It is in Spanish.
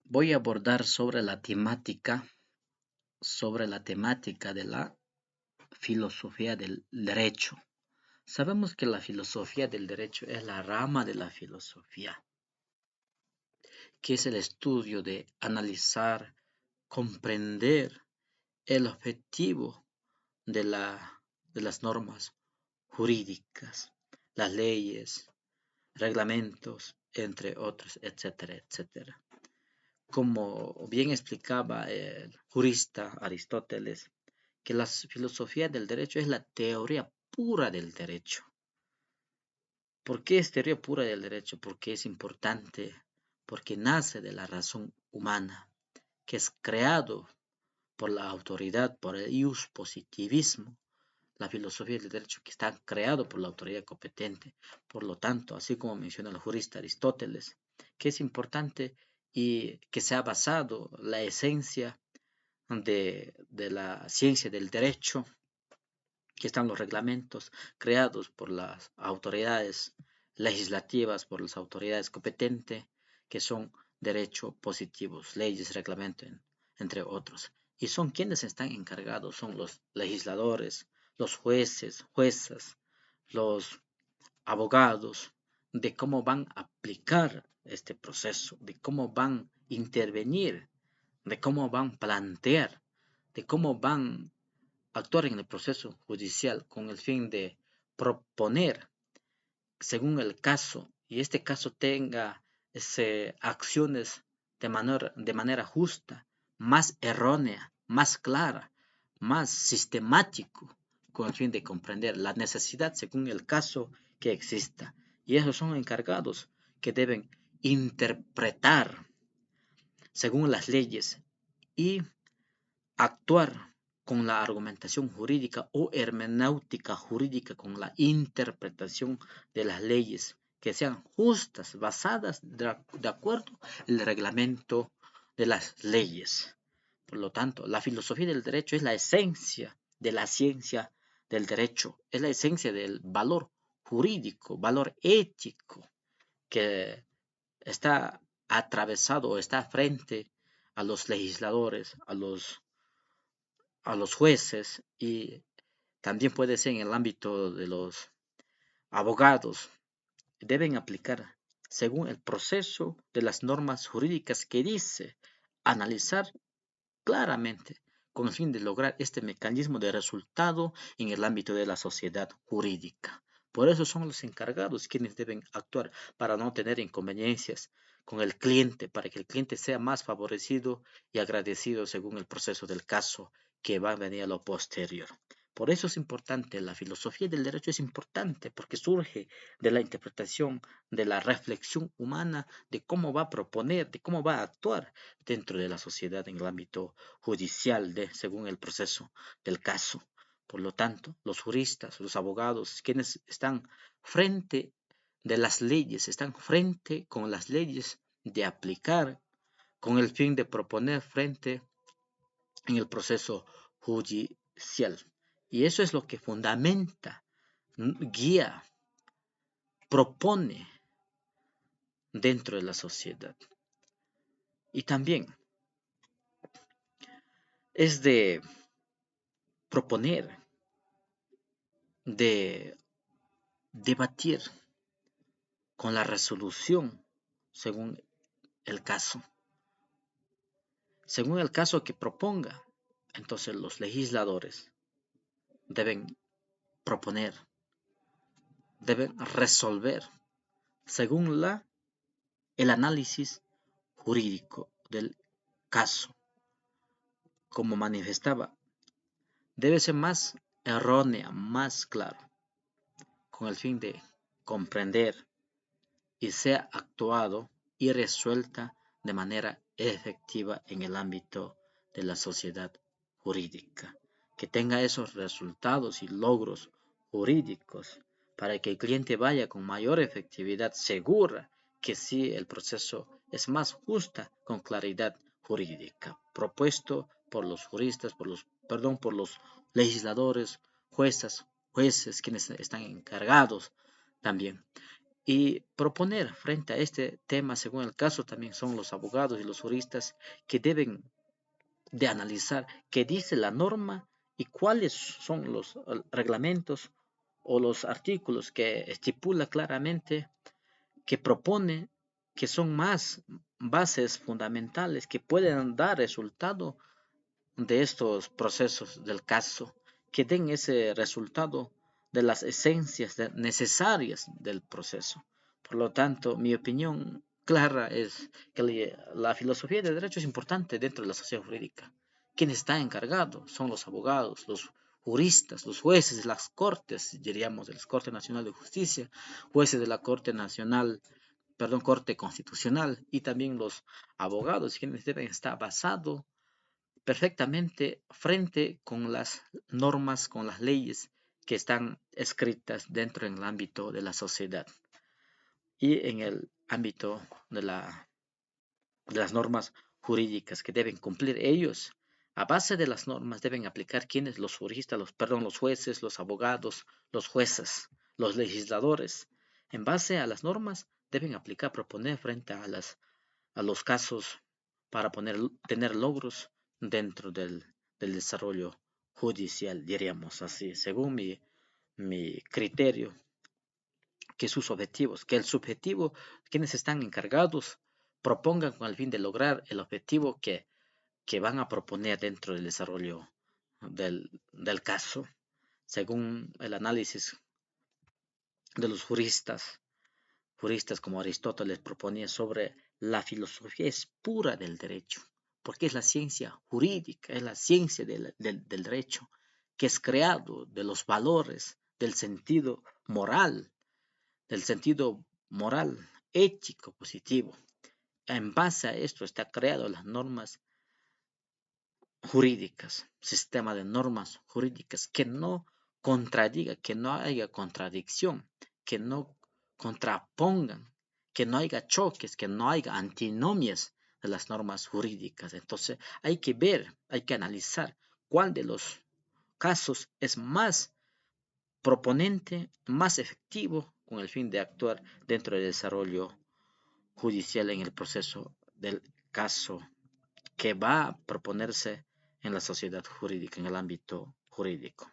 Voy a abordar sobre la temática de la filosofía del derecho. Sabemos que la filosofía del derecho es la rama de la filosofía, que es el estudio de analizar, comprender el objetivo de, de las normas jurídicas, las leyes, reglamentos, entre otros, etcétera, etcétera. Como bien explicaba el jurista Aristóteles, que la filosofía del derecho es la teoría pura del derecho. ¿Por qué es teoría pura del derecho? Porque es importante, porque nace de la razón humana, que es creado por la autoridad, por el ius positivismo, la filosofía del derecho que está creado por la autoridad competente. Por lo tanto, así como menciona el jurista Aristóteles, que es importante y que se ha basado la esencia de la ciencia del derecho, que están los reglamentos creados por las autoridades legislativas, por las autoridades competentes, que son derechos positivos, leyes, reglamentos, entre otros. Y son quienes están encargados, son los legisladores, los jueces, juezas, los abogados, de cómo van a aplicar este proceso, de cómo van a intervenir, de cómo van a plantear, de cómo van actuar en el proceso judicial con el fin de proponer, según el caso, y este caso tenga acciones de manera justa, más errónea, más clara, más sistemático, con el fin de comprender la necesidad según el caso que exista. Y esos son encargados que deben interpretar según las leyes y actuar con la argumentación jurídica o hermenéutica jurídica, con la interpretación de las leyes que sean justas, basadas de acuerdo al reglamento de las leyes. Por lo tanto, la filosofía del derecho es la esencia de la ciencia del derecho, es la esencia del valor jurídico, valor ético que está atravesado o está frente a los legisladores, a los jueces y también puede ser en el ámbito de los abogados. Deben aplicar según el proceso de las normas jurídicas que dice analizar claramente con el fin de lograr este mecanismo de resultado en el ámbito de la sociedad jurídica. Por eso son los encargados quienes deben actuar para no tener inconveniencias con el cliente, para que el cliente sea más favorecido y agradecido según el proceso del caso que va a venir a lo posterior. Por eso es importante, la filosofía del derecho es importante porque surge de la interpretación, de la reflexión humana, de cómo va a proponer, de cómo va a actuar dentro de la sociedad en el ámbito judicial, según el proceso del caso. Por lo tanto, los juristas, los abogados, quienes están frente de las leyes, están frente con las leyes de aplicar con el fin de proponer frente en el proceso judicial. Y eso es lo que fundamenta, guía, propone dentro de la sociedad. Y también es de proponer, de debatir con la resolución según el caso. Según el caso que proponga, entonces los legisladores deben proponer, deben resolver según el análisis jurídico del caso. Como manifestaba, debe ser más errónea, más claro, con el fin de comprender y sea actuado y resuelta de manera efectiva en el ámbito de la sociedad jurídica, que tenga esos resultados y logros jurídicos para que el cliente vaya con mayor efectividad segura que si el proceso es más justa con claridad jurídica, propuesto por los juristas, por los legisladores, jueces, quienes están encargados también. y proponer frente a este tema, según el caso, también son los abogados y los juristas que deben de analizar qué dice la norma y cuáles son los reglamentos o los artículos que estipula claramente, que propone, que son más bases fundamentales que pueden dar resultado de estos procesos del caso, que den ese resultado de las esencias necesarias del proceso. Por lo tanto, mi opinión clara es que la filosofía del derecho es importante dentro de la sociedad jurídica. Quien está encargado son los abogados, los juristas, los jueces de las cortes, diríamos, de la Corte Nacional de Justicia, jueces de la Corte Nacional, perdón, Corte Constitucional, y también los abogados, quienes deben estar basados perfectamente frente con las normas, con las leyes que están escritas dentro del ámbito de la sociedad y en el ámbito de las normas jurídicas que deben cumplir ellos. A base de las normas deben aplicar quienes, los juristas, los jueces, los abogados, los jueces, los legisladores. En base a las normas deben aplicar, proponer frente a los casos para tener logros dentro del desarrollo judicial, diríamos así, según mi criterio, que sus objetivos, que el subjetivo, quienes están encargados, propongan con el fin de lograr el objetivo que van a proponer dentro del desarrollo del caso, según el análisis de los juristas como Aristóteles proponía sobre la filosofía es pura del derecho, porque es la ciencia jurídica, es la ciencia del derecho, que es creado de los valores, del sentido moral, ético, positivo. En base a esto está creado las normas jurídicas, sistema de normas jurídicas que no contradiga, que no haya contradicción, que no contrapongan, que no haya choques, que no haya antinomias de las normas jurídicas. Entonces hay que ver, hay que analizar cuál de los casos es más proponente, más efectivo con el fin de actuar dentro del desarrollo judicial en el proceso del caso que va a proponerse en la sociedad jurídica, en el ámbito jurídico.